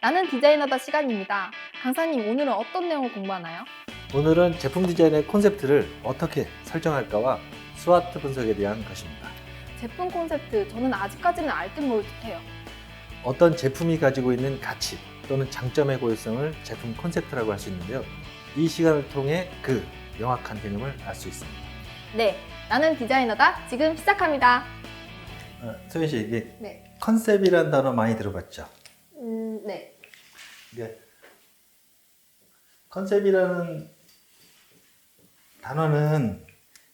나는 디자이너다 시간입니다. 강사님, 오늘은 어떤 내용을 공부하나요? 오늘은 제품 디자인의 콘셉트를 어떻게 설정할까와 스와트 분석에 대한 것입니다. 제품 콘셉트, 저는 아직까지는 알 듯 모를 듯해요. 어떤 제품이 가지고 있는 가치 또는 장점의 고유성을 제품 콘셉트라고 할 수 있는데요. 이 시간을 통해 그 명확한 개념을 알 수 있습니다. 네, 나는 디자이너다. 지금 시작합니다. 소연 씨, 이게 네. 컨셉이라는 단어 많이 들어봤죠? 네. 이게 컨셉이라는 단어는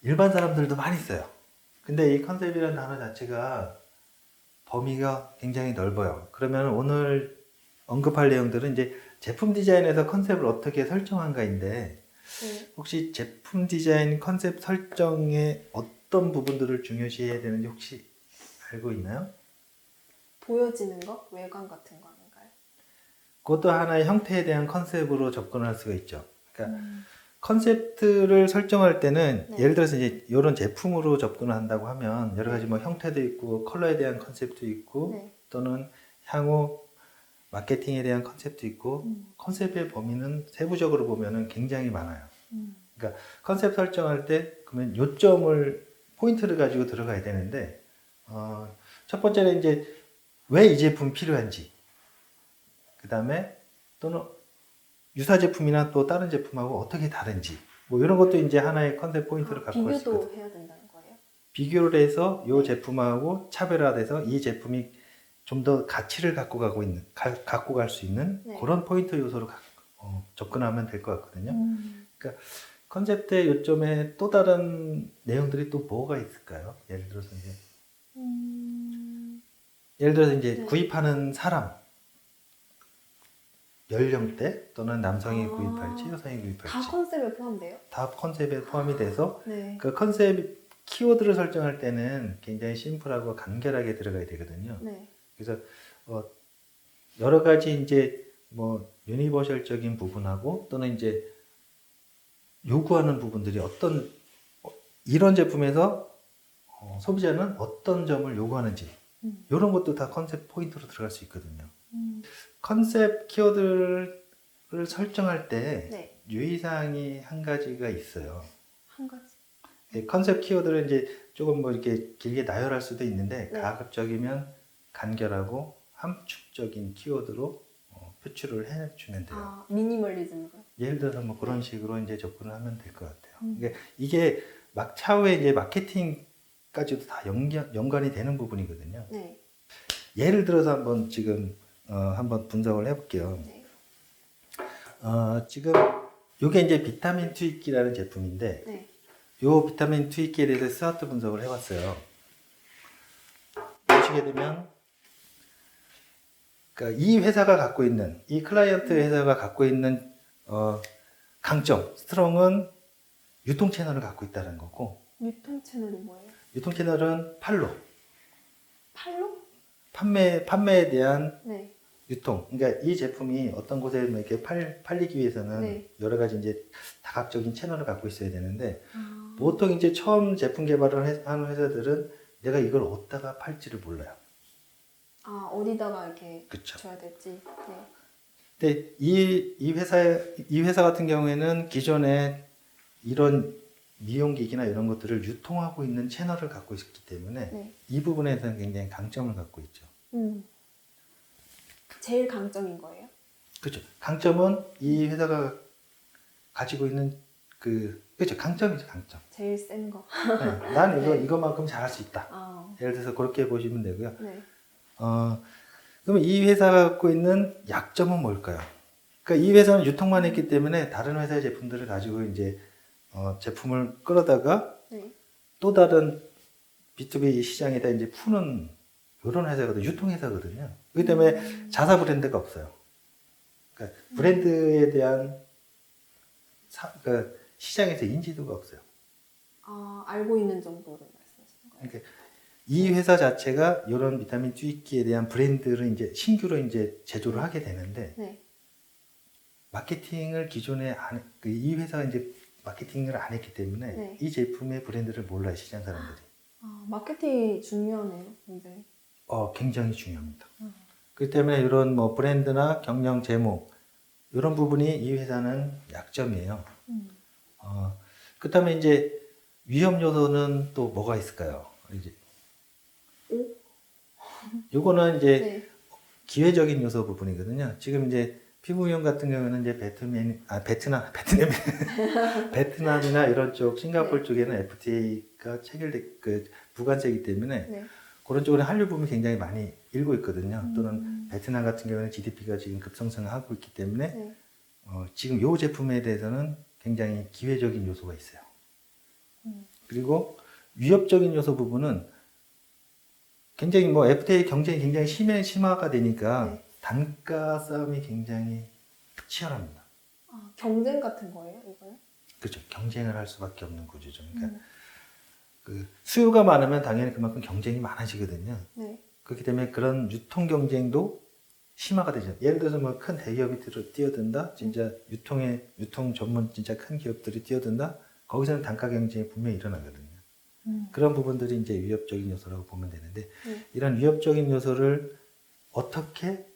일반 사람들도 많이 써요. 근데 이 컨셉이라는 단어 자체가 범위가 굉장히 넓어요. 그러면 오늘 언급할 내용들은 이제 제품 디자인에서 컨셉을 어떻게 설정한가인데, 혹시 제품 디자인 컨셉 설정에 어떤 부분들을 중요시해야 되는지 혹시 알고 있나요? 보여지는 거? 외관 같은 거 아닌가요? 그것도 하나의 형태에 대한 컨셉으로 접근할 수가 있죠. 그러니까 컨셉트를 설정할 때는 네. 예를 들어서 이제 이런 제품으로 접근을 한다고 하면 여러 가지 뭐 형태도 있고 컬러에 대한 컨셉도 있고 네. 또는 향후 마케팅에 대한 컨셉도 있고 컨셉의 범위는 세부적으로 보면은 굉장히 많아요. 그러니까 컨셉 설정할 때 그러면 요점을 포인트를 가지고 들어가야 되는데 첫 번째는 이제 왜 이 제품 필요한지, 그 다음에 또는 유사 제품이나 또 다른 제품하고 어떻게 다른지, 뭐 이런 것도 이제 하나의 컨셉 포인트를 갖고 갈 수 있거든요. 비교도 해야 된다는 거예요? 비교를 해서 이 네. 제품하고 차별화돼서 이 제품이 좀 더 가치를 갖고 갖고 갈 수 있는 네. 그런 포인트 요소로 접근하면 될 것 같거든요. 그러니까 컨셉트의 요점에 또 다른 내용들이 또 뭐가 있을까요? 예를 들어서 이제 네. 구입하는 사람, 연령대 또는 남성이 구입할지 여성이 구입할지 다 컨셉에 포함돼요? 다 컨셉에 포함이 돼서 네. 그 컨셉 키워드를 설정할 때는 굉장히 심플하고 간결하게 들어가야 되거든요. 네. 그래서 여러 가지 이제 뭐 유니버셜적인 부분하고 또는 이제 요구하는 부분들이 이런 제품에서 소비자는 어떤 점을 요구하는지 이런 것도 다 컨셉 포인트로 들어갈 수 있거든요. 컨셉 키워드를 설정할 때 네. 유의사항이 한 가지가 있어요. 한 가지. 컨셉 키워드를 이제 조금 뭐 이렇게 길게 나열할 수도 있는데 네. 가급적이면 간결하고 함축적인 키워드로 표출을 해주면 돼요. 아, 미니멀리즘인가요? 예를 들어서 뭐 그런 식으로 이제 접근을 하면 될 것 같아요. 이게 차후에 이제 마케팅까지도 다 연관이 되는 부분이거든요. 네. 예를 들어서 한번 지금 한번 분석을 해볼게요. 네. 지금 이게 이제 비타민 투입기라는 제품인데, 네. 이 비타민 투입기에 대해서 스와트 분석을 해봤어요. 보시게 되면, 그러니까 이 회사가 갖고 있는, 이 클라이언트 회사가 갖고 있는 강점, 스트롱은 유통 채널을 갖고 있다는 거고, 유통 채널이 뭐예요? 유통 채널은 팔로, 팔로? 판매에 대한 네. 유통. 그러니까 이 제품이 어떤 곳에 이렇게 팔리기 위해서는 네. 여러 가지 이제 다각적인 채널을 갖고 있어야 되는데, 아. 보통 이제 처음 제품 개발을 하는 회사들은 내가 이걸 어디다가 팔지를 몰라요. 아, 어디다가 이렇게 그쵸. 줘야 될지. 네. 근데 이 회사 같은 경우에는 기존에 이런 미용기기나 이런 것들을 유통하고 있는 채널을 갖고 있기 때문에 네. 이 부분에서는 굉장히 강점을 갖고 있죠. 제일 강점인 거예요? 그렇죠. 강점은 이 회사가 가지고 있는 그렇죠. 강점이죠, 강점. 제일 센 거. 네, 난 네. 이거만큼 잘할 수 있다. 아. 예를 들어서 그렇게 보시면 되고요. 네. 그러면 이 회사가 갖고 있는 약점은 뭘까요? 그러니까 이 회사는 유통만 했기 때문에 다른 회사의 제품들을 가지고 이제 제품을 끌어다가 네. 또 다른 B2B 시장에다 이제 푸는 이런 회사거든요. 유통회사거든요. 그렇기 때문에 자사 브랜드가 없어요. 그러니까 브랜드에 대한 그러니까 시장에서 인지도가 없어요. 아, 알고 있는 정도를 말씀하시는 거예요? 그러니까 이 회사 자체가 이런 비타민 투입기에 대한 브랜드를 이제 신규로 이제 제조를 하게 되는데, 네. 마케팅을 기존에 이 회사가 이제 마케팅을 안 했기 때문에 네. 이 제품의 브랜드를 몰라요, 시장 사람들이. 아, 마케팅이 중요하네요, 굉장히. 굉장히 중요합니다. 그렇기 때문에 이런 뭐 브랜드나 경영 재무 이런 부분이 이 회사는 약점이에요. 그렇다면 이제 위험 요소는 또 뭐가 있을까요? 이제 요거는 이제 네. 기회적인 요소 부분이거든요. 지금 이제 피부 위험 같은 경우는 이제 베트남이나 이런 쪽 싱가포르 네. 쪽에는 FTA가 그 부관세이기 때문에 네. 그런 쪽으로 한류 부분이 굉장히 많이 일고 있거든요. 또는 베트남 같은 경우는 GDP가 지금 급성장하고 있기 때문에 네. 지금 이 제품에 대해서는 굉장히 기회적인 요소가 있어요. 그리고 위협적인 요소 부분은 굉장히 뭐 FTA 경쟁이 굉장히 심화가 되니까 네. 단가 싸움이 굉장히 치열합니다. 아, 경쟁 같은 거예요, 이거요? 그렇죠. 경쟁을 할 수밖에 없는 구조죠. 그러니까 그 수요가 많으면 당연히 그만큼 경쟁이 많아지거든요. 네. 그렇기 때문에 그런 유통 경쟁도 심화가 되죠. 예를 들어서 뭐 큰 대기업이 뛰어든다, 진짜 유통 전문 진짜 큰 기업들이 뛰어든다, 거기서는 단가 경쟁이 분명히 일어나거든요. 그런 부분들이 이제 위협적인 요소라고 보면 되는데, 이런 위협적인 요소를 어떻게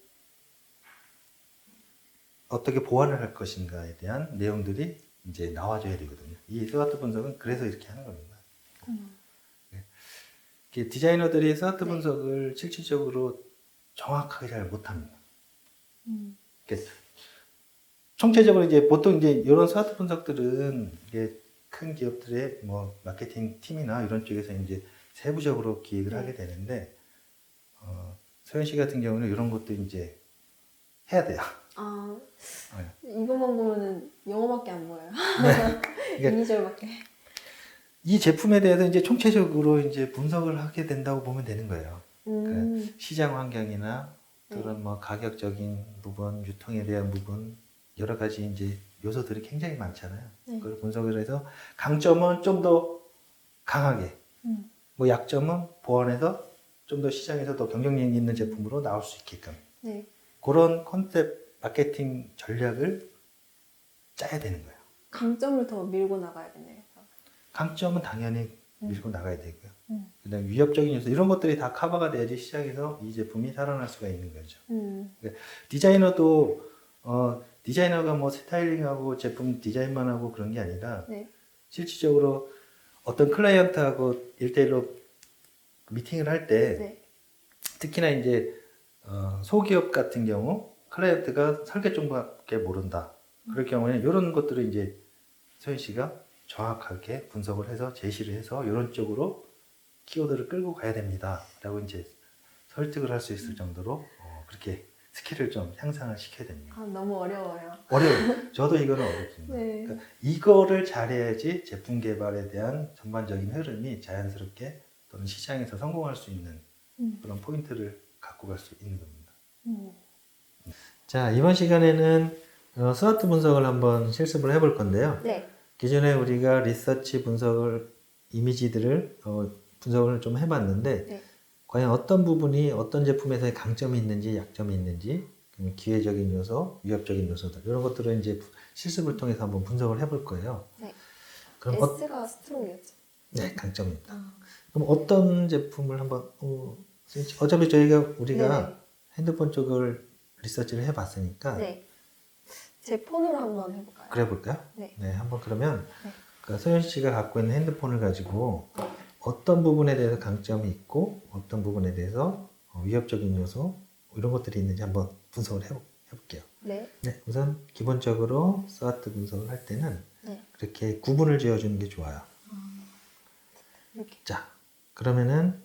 보완을 할 것인가에 대한 내용들이 이제 나와줘야 되거든요. 이 스와트 분석은 그래서 이렇게 하는 겁니다. 디자이너들이 스와트 분석을 실질적으로 정확하게 잘 못합니다. 총체적으로 이제 보통 이제 이런 스와트 분석들은 이게 큰 기업들의 뭐 마케팅 팀이나 이런 쪽에서 이제 세부적으로 기획을 하게 되는데, 소연 씨 같은 경우는 이런 것도 이제 해야 돼요. 아, 네. 이것만 보면은 영어밖에 안 보여요. 그러니까 이니셜밖에. 이 제품에 대해서 이제 총체적으로 이제 분석을 하게 된다고 보면 되는 거예요. 그러니까 시장 환경이나 또는 뭐 가격적인 부분, 유통에 대한 부분, 여러 가지 이제 요소들이 굉장히 많잖아요. 그걸 분석을 해서 강점은 좀 더 강하게, 뭐 약점은 보완해서 좀 더 시장에서 더 경쟁력 있는 제품으로 나올 수 있게끔 네. 그런 컨셉 마케팅 전략을 짜야 되는 거예요. 강점을 더 밀고 나가야겠네요. 강점은 당연히 밀고 나가야 되고요. 그다음 위협적인 요소 이런 것들이 다 커버가 돼야지 시장에서 이 제품이 살아날 수가 있는 거죠. 그러니까 디자이너가 뭐 스타일링하고 제품 디자인만 하고 그런 게 아니라 실질적으로 어떤 클라이언트하고 1대1로 미팅을 할 때 특히나 이제 소기업 같은 경우 클라이언트가 설계 쪽밖에 모른다. 그럴 경우에 이런 것들을 이제 소연 씨가 정확하게 분석을 해서 제시를 해서 이런 쪽으로 키워드를 끌고 가야 됩니다. 라고 이제 설득을 할 수 있을 정도로 그렇게 스킬을 좀 향상을 시켜야 됩니다. 아, 너무 어려워요. 어려워요. 저도 이거는 어렵습니다. 네. 그러니까 이거를 잘해야지 제품 개발에 대한 전반적인 흐름이 자연스럽게 또는 시장에서 성공할 수 있는 그런 포인트를 갖고 갈 수 있는 겁니다. 자, 이번 시간에는 스와트 분석을 한번 실습을 해볼 건데요. 네. 기존에 우리가 리서치 이미지들을 분석을 좀 해봤는데 과연 어떤 부분이 어떤 제품에서의 강점이 있는지 약점이 있는지 기회적인 요소, 위협적인 요소들 이런 것들을 이제 실습을 통해서 한번 분석을 해볼 거예요. 네. 그럼 S가 스트롱이었죠. 네, 강점입니다. 그럼 어떤 제품을 한번 어차피 우리가 핸드폰 쪽을 리서치를 해봤으니까 제 폰으로 한번 해볼까요? 그래 볼까요? 네. 한번 그러면 소연 씨가 갖고 있는 핸드폰을 가지고 어떤 부분에 대해서 강점이 있고 어떤 부분에 대해서 위협적인 요소 이런 것들이 있는지 한번 분석을 해볼게요. 네. 우선 기본적으로 스와트 분석을 할 때는 그렇게 구분을 지어주는 게 좋아요. 이렇게. 자, 그러면은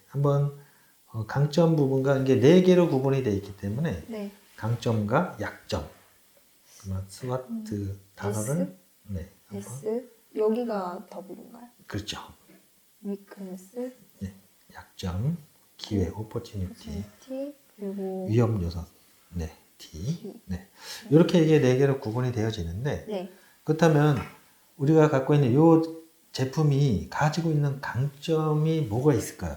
한번 강점 부분과 이게 4개로 구분이 되어 있기 때문에 강점과 약점 그러면 스와트 단어를 한번 S. 여기가 더블인가요? 그렇죠. 위크네스, 약점, 기회, 오퍼튜니티, 그리고 위험 요소, T. 이렇게 이게 4개로 구분이 되어지는데 그렇다면 우리가 갖고 있는 이 제품이 가지고 있는 강점이 뭐가 있을까요?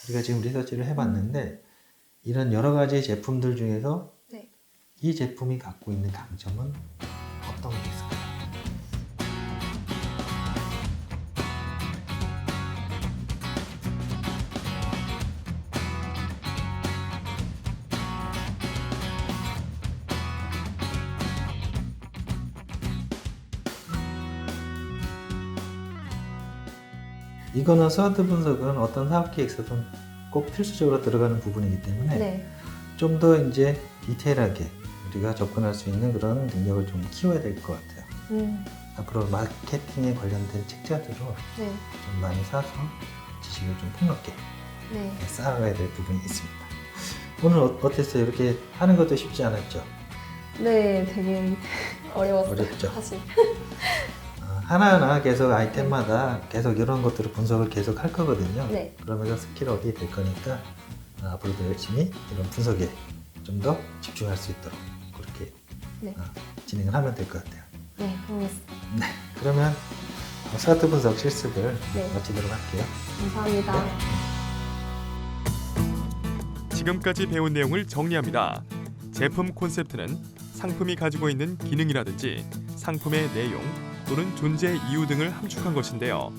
우리가 지금 리서치를 해봤는데 이런 여러 가지 제품들 중에서 이 제품이 갖고 있는 강점은 어떤 게 있을까요? 이거는 SWOT 분석은 어떤 사업 계획에서도 꼭 필수적으로 들어가는 부분이기 때문에 네. 좀 더 이제 디테일하게 우리가 접근할 수 있는 그런 능력을 좀 키워야 될 것 같아요. 앞으로 마케팅에 관련된 책자들을 네. 좀 많이 사서 지식을 좀 폭넓게 네. 쌓아가야 될 부분이 있습니다. 오늘 어땠어요? 이렇게 하는 것도 쉽지 않았죠? 네, 되게 어려웠어요. 어렵죠? 사실. 하나하나 계속 아이템마다 계속 이런 것들을 분석을 계속 할 거거든요. 네. 그러면서 스킬 업이 될 거니까 앞으로도 열심히 이런 분석에 좀 더 집중할 수 있도록 그렇게 네. 진행을 하면 될 것 같아요. 네, 알겠습니다. 네, 그러면 SWOT 분석 실습을 네. 마치도록 할게요. 감사합니다. 지금까지 배운 내용을 정리합니다. 제품 콘셉트는 상품이 가지고 있는 기능이라든지 상품의 내용 또는 존재 이유 등을 함축한 것인데요.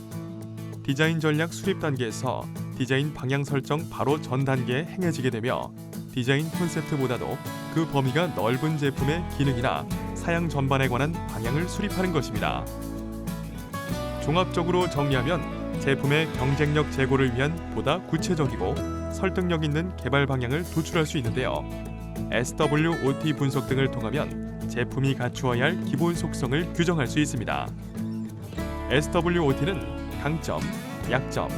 디자인 전략 수립 단계에서 디자인 방향 설정 바로 전 단계에 행해지게 되며 디자인 콘셉트보다도 그 범위가 넓은 제품의 기능이나 사양 전반에 관한 방향을 수립하는 것입니다. 종합적으로 정리하면 제품의 경쟁력 제고를 위한 보다 구체적이고 설득력 있는 개발 방향을 도출할 수 있는데요. SWOT 분석 등을 통하면 제품이 갖추어야 할 기본 속성을 규정할 수 있습니다. SWOT는 강점, 약점,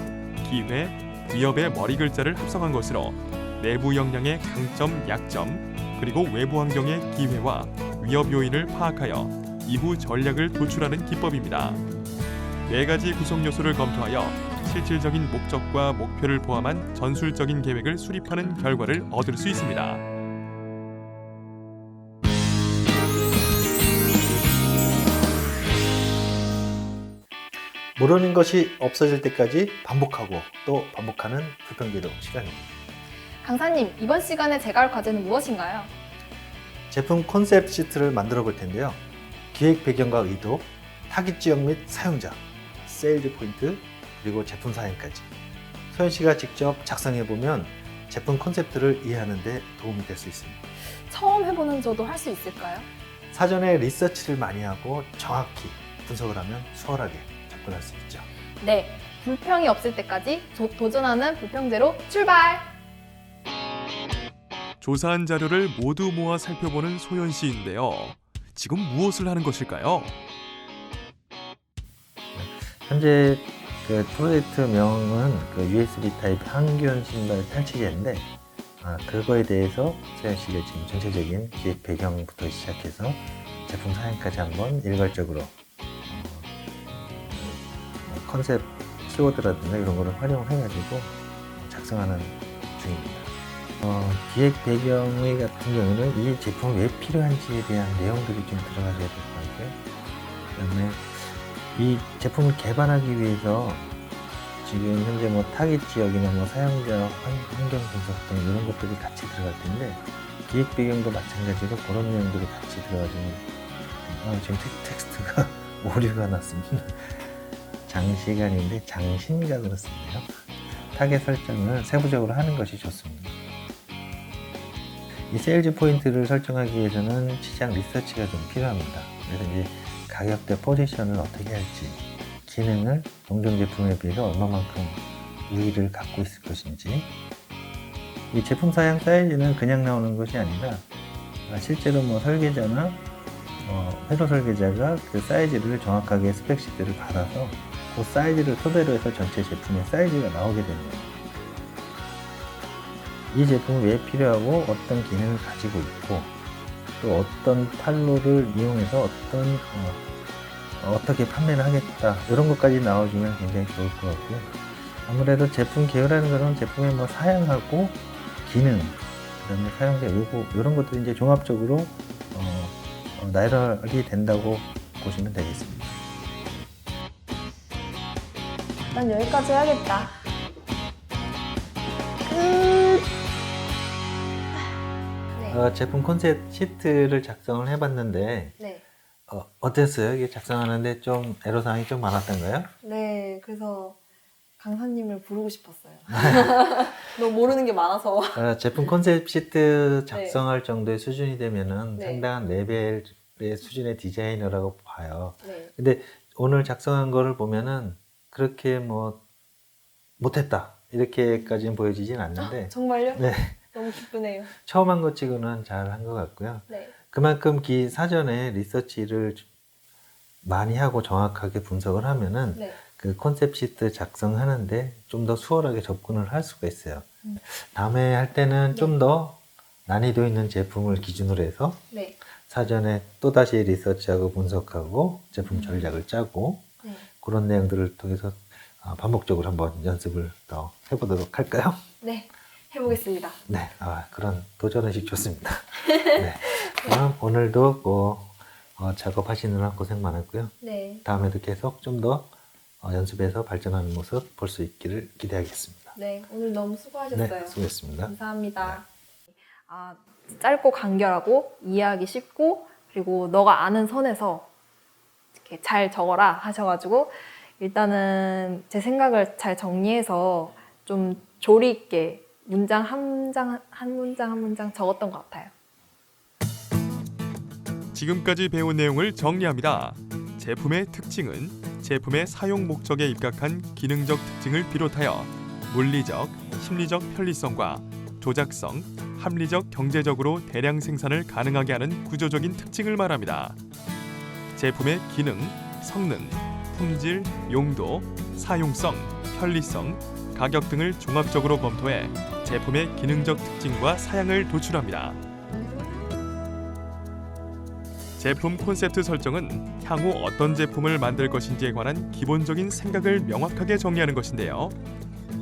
기회, 위협의 머리 글자를 합성한 것으로 내부 역량의 강점, 약점, 그리고 외부 환경의 기회와 위협 요인을 파악하여 이후 전략을 도출하는 기법입니다. 4가지 구성 요소를 검토하여 실질적인 목적과 목표를 포함한 전술적인 계획을 수립하는 결과를 얻을 수 있습니다. 모르는 것이 없어질 때까지 반복하고 또 반복하는 불평기록 시간입니다. 강사님, 이번 시간에 제가 할 과제는 무엇인가요? 제품 컨셉 시트를 만들어 볼 텐데요. 기획 배경과 의도, 타깃 지역 및 사용자, 세일즈 포인트, 그리고 제품 사양까지 소연 씨가 직접 작성해 보면 제품 컨셉트를 이해하는 데 도움이 될 수 있습니다. 처음 해보는 저도 할 수 있을까요? 사전에 리서치를 많이 하고 정확히 분석을 하면 수월하게 접근할 수 있죠. 네, 불평이 없을 때까지 도전하는 불평제로 출발! 조사한 자료를 모두 모아 살펴보는 소연 씨인데요. 지금 무엇을 하는 것일까요? 현재 그 프로젝트명은 그 USB 타입 항균 신발 탈취제인데 그거에 대해서 소연 씨가 지금 전체적인 기획 배경부터 시작해서 제품 사양까지 한번 일괄적으로 컨셉 키워드라든가 이런 거를 활용을 해가지고 작성하는 중입니다. 기획 배경의 같은 경우는 이 제품이 왜 필요한지에 대한 내용들이 좀 들어가줘야 될 것 같고요. 그다음에 이 제품을 개발하기 위해서 지금 현재 뭐 타깃 지역이나 뭐 사용자 환경 분석 등 이런 것들이 같이 들어갈 텐데 기획 배경도 마찬가지로 그런 내용들이 같이 들어가지면 지금 텍스트가 오류가 났습니다. 장시간인데 장신이라 그렇습니다. 타겟 설정을 세부적으로 하는 것이 좋습니다. 이 세일즈 포인트를 설정하기 위해서는 시장 리서치가 좀 필요합니다. 그래서 이제 가격대 포지션을 어떻게 할지, 기능을 동종 제품에 비해서 얼마만큼 우위를 갖고 있을 것인지, 이 제품 사양 사이즈는 그냥 나오는 것이 아니라 실제로 뭐 설계자나 회로 설계자가 그 사이즈를 정확하게 스펙시트를 받아서 그 사이즈를 토대로 해서 전체 제품의 사이즈가 나오게 됩니다. 이 제품이 왜 필요하고 어떤 기능을 가지고 있고 또 어떤 판로를 이용해서 어떻게 판매를 하겠다 이런 것까지 나와주면 굉장히 좋을 것 같고요. 아무래도 제품 계열하는 것은 제품의 뭐 사양하고 기능, 그다음에 사용자 요구 이런 것들이 이제 종합적으로 나열이 된다고 보시면 되겠습니다. 난 여기까지 해야겠다. 네. 제품 컨셉 시트를 작성을 해봤는데 네. 어땠어요? 이게 작성하는데 좀 애로사항이 좀 많았던가요? 네, 그래서 강사님을 부르고 싶었어요. 너무 모르는 게 많아서. 제품 컨셉 시트 작성할 정도의 수준이 되면은 네. 상당한 레벨의 수준의 디자이너라고 봐요. 네. 근데 오늘 작성한 거를 보면은 그렇게 뭐 못했다 이렇게까지는 보여지진 않는데 정말요? 네, 너무 기쁘네요. 처음 한 것 치고는 잘 한 것 같고요. 네. 그만큼 사전에 리서치를 많이 하고 정확하게 분석을 하면은 네. 그 컨셉 시트 작성하는데 좀 더 수월하게 접근을 할 수가 있어요. 다음에 할 때는 좀 더 난이도 있는 제품을 기준으로 해서 네. 사전에 또다시 리서치하고 분석하고 제품 전략을 짜고 네. 그런 내용들을 통해서 반복적으로 한번 연습을 더 해보도록 할까요? 네. 해보겠습니다. 네, 그런 도전의식 좋습니다. 네, 그럼 오늘도 작업하시느라 고생 많았고요. 네. 다음에도 계속 좀 더 연습해서 발전하는 모습 볼 수 있기를 기대하겠습니다. 네. 오늘 너무 수고하셨어요. 네, 수고했습니다. 감사합니다. 짧고 간결하고 이해하기 쉽고 그리고 너가 아는 선에서 이렇게 잘 적어라 하셔가지고 일단은 제 생각을 잘 정리해서 좀 조리 있게 문장 한 문장 적었던 것 같아요. 지금까지 배운 내용을 정리합니다. 제품의 특징은 제품의 사용 목적에 입각한 기능적 특징을 비롯하여 물리적, 심리적 편리성과 조작성, 합리적 경제적으로 대량 생산을 가능하게 하는 구조적인 특징을 말합니다. 제품의 기능, 성능, 품질, 용도, 사용성, 편리성, 가격 등을 종합적으로 검토해 제품의 기능적 특징과 사양을 도출합니다. 제품 콘셉트 설정은 향후 어떤 제품을 만들 것인지에 관한 기본적인 생각을 명확하게 정리하는 것인데요.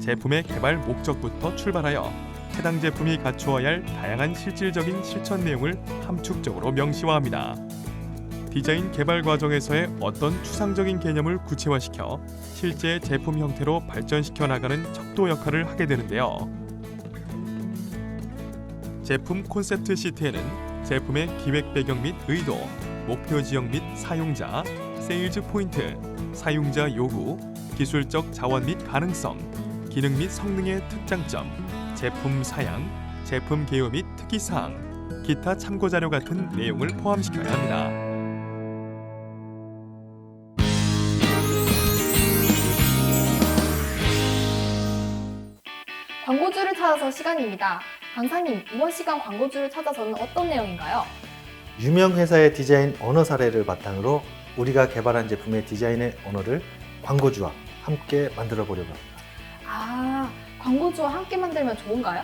제품의 개발 목적부터 출발하여 해당 제품이 갖추어야 할 다양한 실질적인 실천 내용을 함축적으로 명시화합니다. 디자인 개발 과정에서의 어떤 추상적인 개념을 구체화시켜 실제 제품 형태로 발전시켜 나가는 척도 역할을 하게 되는데요. 제품 콘셉트 시트에는 제품의 기획 배경 및 의도, 목표 지역 및 사용자, 세일즈 포인트, 사용자 요구, 기술적 자원 및 가능성, 기능 및 성능의 특장점, 제품 사양, 제품 개요 및 특이사항, 기타 참고자료 같은 내용을 포함시켜야 합니다. 광고주를 찾아서 시간입니다. 강사님, 이번 시간 광고주를 찾아서는 어떤 내용인가요? 유명 회사의 디자인 언어 사례를 바탕으로 우리가 개발한 제품의 디자인의 언어를 광고주와 함께 만들어 보려고 합니다. 광고주와 함께 만들면 좋은가요?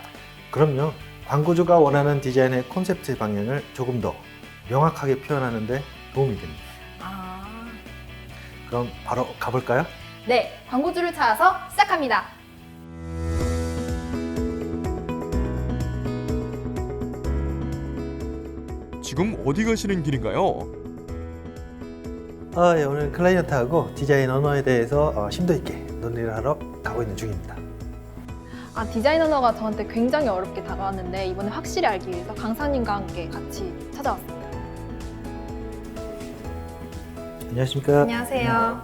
그럼요. 광고주가 원하는 디자인의 콘셉트 방향을 조금 더 명확하게 표현하는 데 도움이 됩니다. 그럼 바로 가볼까요? 네, 광고주를 찾아서 시작합니다. 지금 어디 가시는 길인가요? 예, 오늘 클라이언트하고 디자인 언어에 대해서 심도 있게 논의를 하러 가고 있는 중입니다. 디자인 언어가 저한테 굉장히 어렵게 다가왔는데 이번에 확실히 알기 위해서 강사님과 함께 같이 찾아왔습니다. 안녕하십니까? 안녕하세요.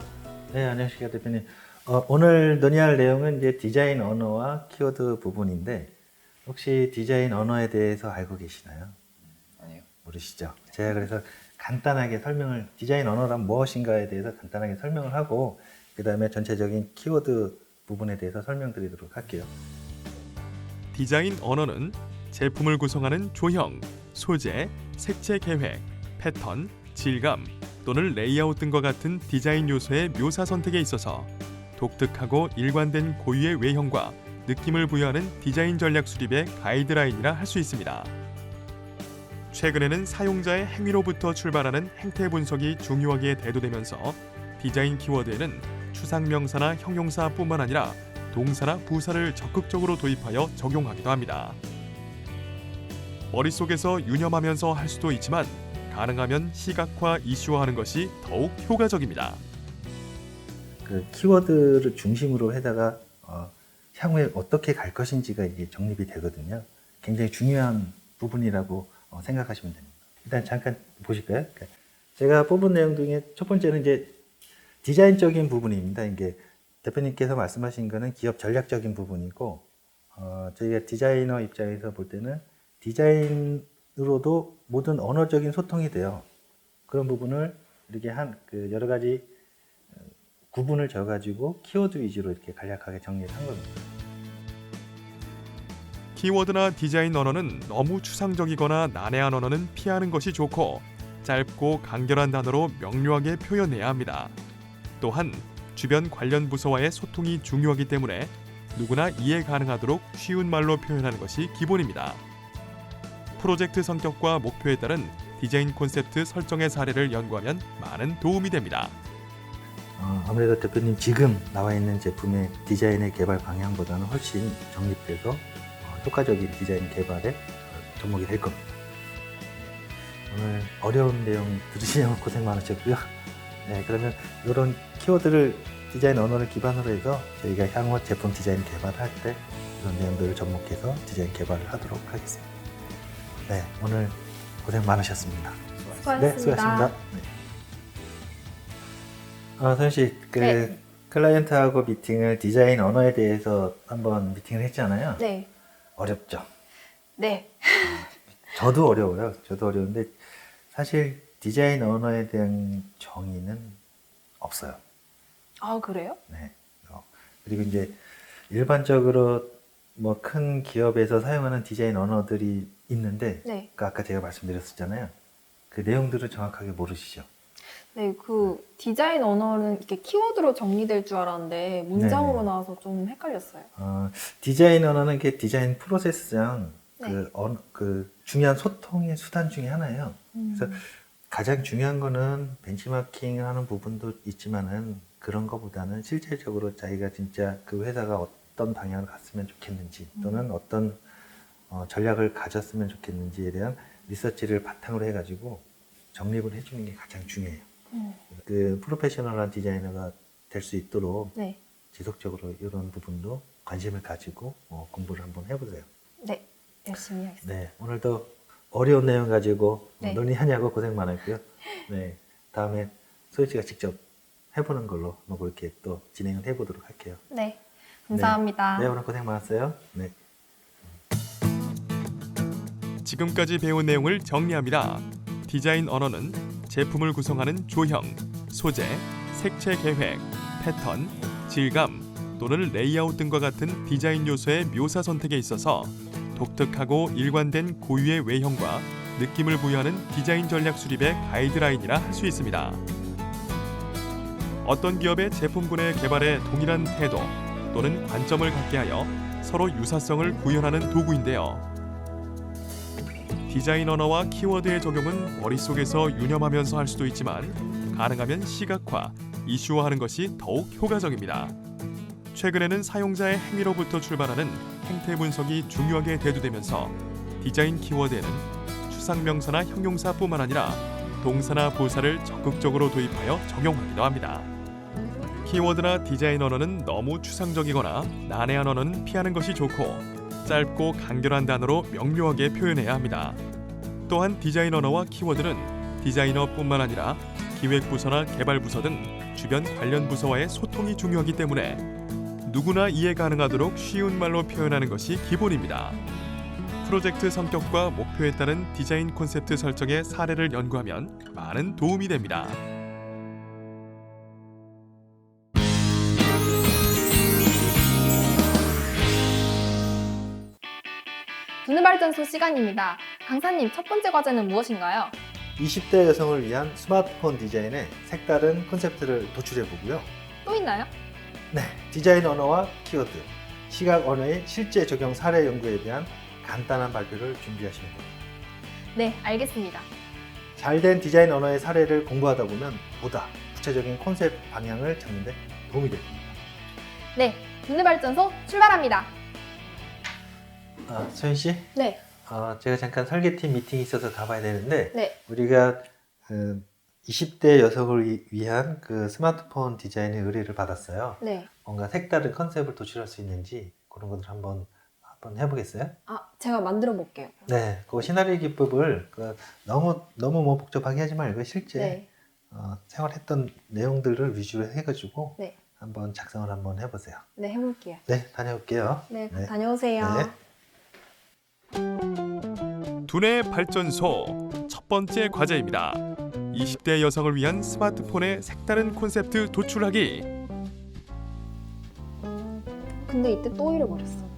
네, 안녕하십니까 대표님. 오늘 논의할 내용은 이제 디자인 언어와 키워드 부분인데 혹시 디자인 언어에 대해서 알고 계시나요? 아니요. 모르시죠? 제가 그래서 간단하게 디자인 언어란 무엇인가에 대해서 간단하게 설명을 하고 그 다음에 전체적인 키워드 부분에 대해서 설명드리도록 할게요. 디자인 언어는 제품을 구성하는 조형, 소재, 색채 계획, 패턴, 질감 또는 레이아웃 등과 같은 디자인 요소의 묘사 선택에 있어서 독특하고 일관된 고유의 외형과 느낌을 부여하는 디자인 전략 수립의 가이드라인이라 할 수 있습니다. 최근에는 사용자의 행위로부터 출발하는 행태 분석이 중요하게 대두되면서 디자인 키워드에는 추상명사나 형용사뿐만 아니라 동사나 부사를 적극적으로 도입하여 적용하기도 합니다. 머릿속에서 유념하면서 할 수도 있지만 가능하면 시각화, 이슈화하는 것이 더욱 효과적입니다. 그 키워드를 중심으로 해다가 향후에 어떻게 갈 것인지가 이게 정립이 되거든요. 굉장히 중요한 부분이라고 생각하시면 됩니다. 일단 잠깐 보실까요? 제가 뽑은 내용 중에 첫 번째는 이제 디자인적인 부분입니다. 이게 대표님께서 말씀하신 거는 기업 전략적인 부분이고, 저희가 디자이너 입장에서 볼 때는 디자인으로도 모든 언어적인 소통이 돼요. 그런 부분을 이렇게 여러 가지 구분을 져가지고 키워드 위주로 이렇게 간략하게 정리를 한 겁니다. 키워드나 디자인 언어는 너무 추상적이거나 난해한 언어는 피하는 것이 좋고 짧고 간결한 단어로 명료하게 표현해야 합니다. 또한 주변 관련 부서와의 소통이 중요하기 때문에 누구나 이해 가능하도록 쉬운 말로 표현하는 것이 기본입니다. 프로젝트 성격과 목표에 따른 디자인 콘셉트 설정의 사례를 연구하면 많은 도움이 됩니다. 아무래도 대표님 지금 나와 있는 제품의 디자인의 개발 방향보다는 훨씬 정립돼서 효과적인 디자인 개발에 접목이 될 겁니다. 오늘 어려운 내용 들으시느라고 고생 많으셨고요. 네, 그러면 이런 키워드를 디자인 언어를 기반으로 해서 저희가 향후 제품 디자인 개발을 할 때 이런 내용들을 접목해서 디자인 개발을 하도록 하겠습니다. 네, 오늘 고생 많으셨습니다. 수고하셨습니다. 네, 수고하셨습니다. 네. 소연 씨, 네. 클라이언트하고 미팅을 디자인 언어에 대해서 한번 미팅을 했잖아요. 네. 어렵죠. 네. 저도 어려워요. 저도 어려운데 사실 디자인 언어에 대한 정의는 없어요. 아, 그래요? 네. 그리고 이제 일반적으로 뭐 큰 기업에서 사용하는 디자인 언어들이 있는데 네. 아까 제가 말씀드렸었잖아요. 그 내용들을 정확하게 모르시죠. 네, 그 디자인 언어는 이렇게 키워드로 정리될 줄 알았는데 문장으로 네네. 나와서 좀 헷갈렸어요. 디자인 언어는 이게 디자인 프로세스상 네. 그 중요한 소통의 수단 중에 하나예요. 그래서 가장 중요한 거는 benchmarking 하는 부분도 있지만은 그런 거보다는 실질적으로 자기가 진짜 그 회사가 어떤 방향을 갔으면 좋겠는지 또는 어떤 전략을 가졌으면 좋겠는지에 대한 리서치를 바탕으로 해가지고 정립을 해주는 게 가장 중요해요. 그 프로페셔널한 디자이너가 될 수 있도록 네. 지속적으로 이런 부분도 관심을 가지고 공부를 한번 해보세요. 네. 열심히 하겠습니다. 네, 오늘도 어려운 내용 가지고 네. 논의하냐고 고생 많았고요. 네, 다음에 소연 씨가 직접 해보는 걸로 한번 그렇게 또 진행을 해보도록 할게요. 네. 감사합니다. 네, 오늘 고생 많았어요. 네. 지금까지 배운 내용을 정리합니다. 디자인 언어는 제품을 구성하는 조형, 소재, 색채 계획, 패턴, 질감 또는 레이아웃 등과 같은 디자인 요소의 묘사 선택에 있어서 독특하고 일관된 고유의 외형과 느낌을 부여하는 디자인 전략 수립의 가이드라인이라 할 수 있습니다. 어떤 기업의 제품군의 개발에 동일한 태도 또는 관점을 갖게 하여 서로 유사성을 구현하는 도구인데요. 디자인 언어와 키워드의 적용은 머릿속에서 유념하면서 할 수도 있지만 가능하면 시각화, 이슈화하는 것이 더욱 효과적입니다. 최근에는 사용자의 행위로부터 출발하는 행태 분석이 중요하게 대두되면서 디자인 키워드에는 추상명사나 형용사뿐만 아니라 동사나 부사를 적극적으로 도입하여 적용하기도 합니다. 키워드나 디자인 언어는 너무 추상적이거나 난해한 언어는 피하는 것이 좋고 짧고 간결한 단어로 명료하게 표현해야 합니다. 또한 디자인 언어와 키워드는 디자이너뿐만 아니라 기획부서나 개발부서 등 주변 관련 부서와의 소통이 중요하기 때문에 누구나 이해 가능하도록 쉬운 말로 표현하는 것이 기본입니다. 프로젝트 성격과 목표에 따른 디자인 콘셉트 설정의 사례를 연구하면 많은 도움이 됩니다. 두뇌발전소 시간입니다. 강사님, 첫 번째 과제는 무엇인가요? 20대 여성을 위한 스마트폰 디자인의 색다른 콘셉트를 도출해 보고요. 또 있나요? 네, 디자인 언어와 키워드, 시각 언어의 실제 적용 사례 연구에 대한 간단한 발표를 준비하시면 됩니다. 네, 알겠습니다. 잘된 디자인 언어의 사례를 공부하다 보면 보다 구체적인 컨셉 방향을 잡는 데 도움이 됩니다. 네, 두뇌발전소 출발합니다. 소연 씨, 네, 제가 잠깐 설계팀 미팅이 있어서 가봐야 되는데 네, 우리가 20대 여성을 위한 그 스마트폰 디자인의 의뢰를 받았어요. 네. 뭔가 색다른 컨셉을 도출할 수 있는지 그런 것들 한번 해보겠어요? 제가 만들어 볼게요. 네, 그 시나리오 기법을 너무 뭐 복잡하게 하지 말고 실제 네, 생활했던 내용들을 위주로 해가지고 네, 한번 작성을 한번 해보세요. 네, 해볼게요. 네, 다녀올게요. 네, 네. 다녀오세요. 네. 두뇌 발전소 첫 번째 과제입니다. 20대 여성을 위한 스마트폰의 색다른 콘셉트 도출하기. 근데 이때 또 잃어버렸어.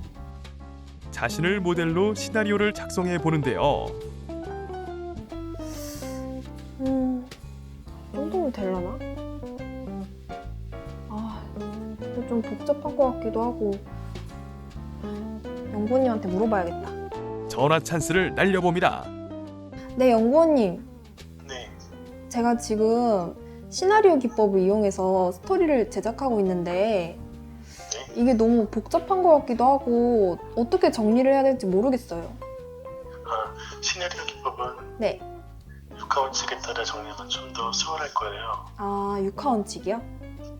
자신을 모델로 시나리오를 작성해 보는데요. 이 정도면 되려나? 이거 좀 복잡한 것 같기도 하고. 연구원님한테 물어봐야겠다. 전화 찬스를 날려봅니다. 네, 연구원님. 네, 제가 지금 시나리오 기법을 이용해서 스토리를 제작하고 있는데 이게 너무 복잡한 것 같기도 하고 어떻게 정리를 해야 될지 모르겠어요. 시나리오 기법은 네. 육하 원칙에 따라 정리하면 좀 더 수월할 거예요. 육하 원칙이요?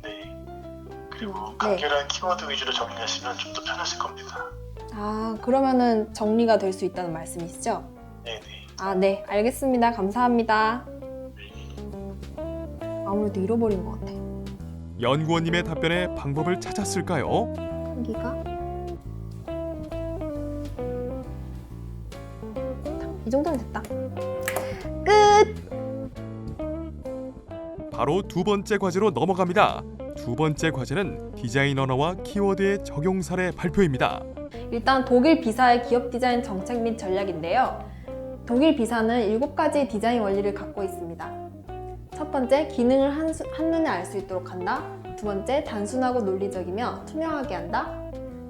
네. 그리고 네. 간결한 키워드 위주로 정리하시면 좀 더 편하실 겁니다. 그러면은 정리가 될 수 있다는 말씀이시죠? 네네. 네, 알겠습니다. 감사합니다. 네. 아무래도 잃어버린 것 같아. 연구원님의 답변에 방법을 찾았을까요? 크기가 이 정도면 됐다. 끝! 바로 두 번째 과제로 넘어갑니다. 두 번째 과제는 디자인 언어와 키워드의 적용 사례 발표입니다. 일단 독일 비사의 기업 디자인 정책 및 전략인데요. 독일 비사는 7가지 디자인 원리를 갖고 있습니다. 첫 번째, 기능을 한눈에 알 수 있도록 한다. 두 번째, 단순하고 논리적이며 투명하게 한다.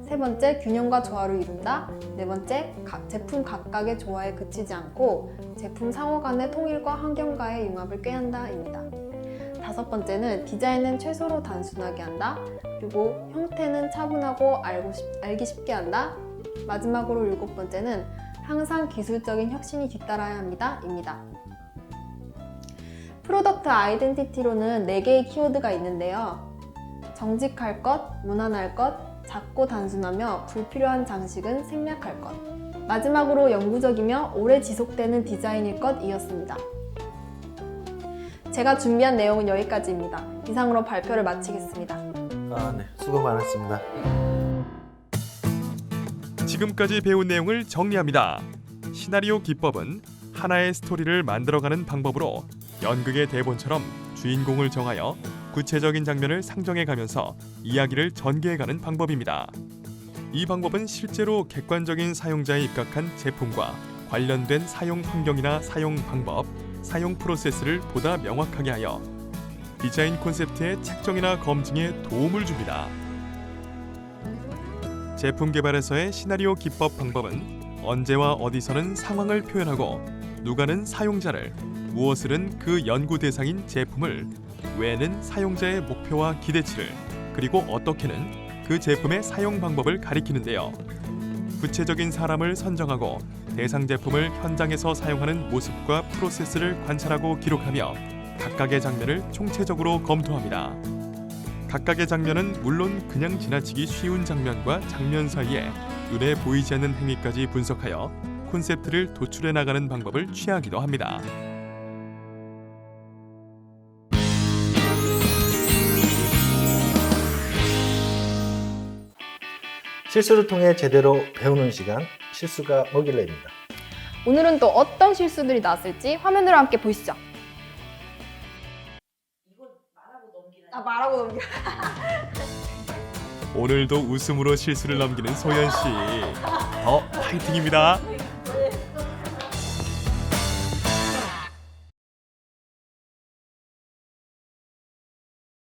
세 번째, 균형과 조화를 이룬다. 네 번째, 제품 각각의 조화에 그치지 않고 제품 상호 간의 통일과 환경과의 융합을 꾀한다입니다. 다섯 번째는 디자인은 최소로 단순하게 한다. 그리고 형태는 차분하고 알기 쉽게 한다. 마지막으로 7번째는 항상 기술적인 혁신이 뒤따라야 합니다. 입니다. 프로덕트 아이덴티티로는 4개의 키워드가 있는데요. 정직할 것, 무난할 것, 작고 단순하며 불필요한 장식은 생략할 것. 마지막으로 영구적이며 오래 지속되는 디자인일 것이었습니다. 제가 준비한 내용은 여기까지입니다. 이상으로 발표를 마치겠습니다. 네. 수고 많았습니다. 지금까지 배운 내용을 정리합니다. 시나리오 기법은 하나의 스토리를 만들어가는 방법으로 연극의 대본처럼 주인공을 정하여 구체적인 장면을 상정해가면서 이야기를 전개해가는 방법입니다. 이 방법은 실제로 객관적인 사용자에 입각한 제품과 관련된 사용 환경이나 사용 방법, 사용 프로세스를 보다 명확하게 하여 디자인 콘셉트의 책정이나 검증에 도움을 줍니다. 제품 개발에서의 시나리오 기법 방법은 언제와 어디서는 상황을 표현하고 누가는 사용자를, 무엇을은 그 연구 대상인 제품을, 왜는 사용자의 목표와 기대치를, 그리고 어떻게는 그 제품의 사용 방법을 가리키는데요. 구체적인 사람을 선정하고 대상 제품을 현장에서 사용하는 모습과 프로세스를 관찰하고 기록하며 각각의 장면을 총체적으로 검토합니다. 각각의 장면은 물론 그냥 지나치기 쉬운 장면과 장면 사이에 눈에 보이지 않는 행위까지 분석하여 콘셉트를 도출해 나가는 방법을 취하기도 합니다. 실수를 통해 제대로 배우는 시간, 실수가 뭐길래입니다. 오늘은 또 어떤 실수들이 나왔을지 화면으로 함께 보시죠. 말하고 넘기라. 오늘도 웃음으로 실수를 넘기는 소연 씨. 더 파이팅입니다.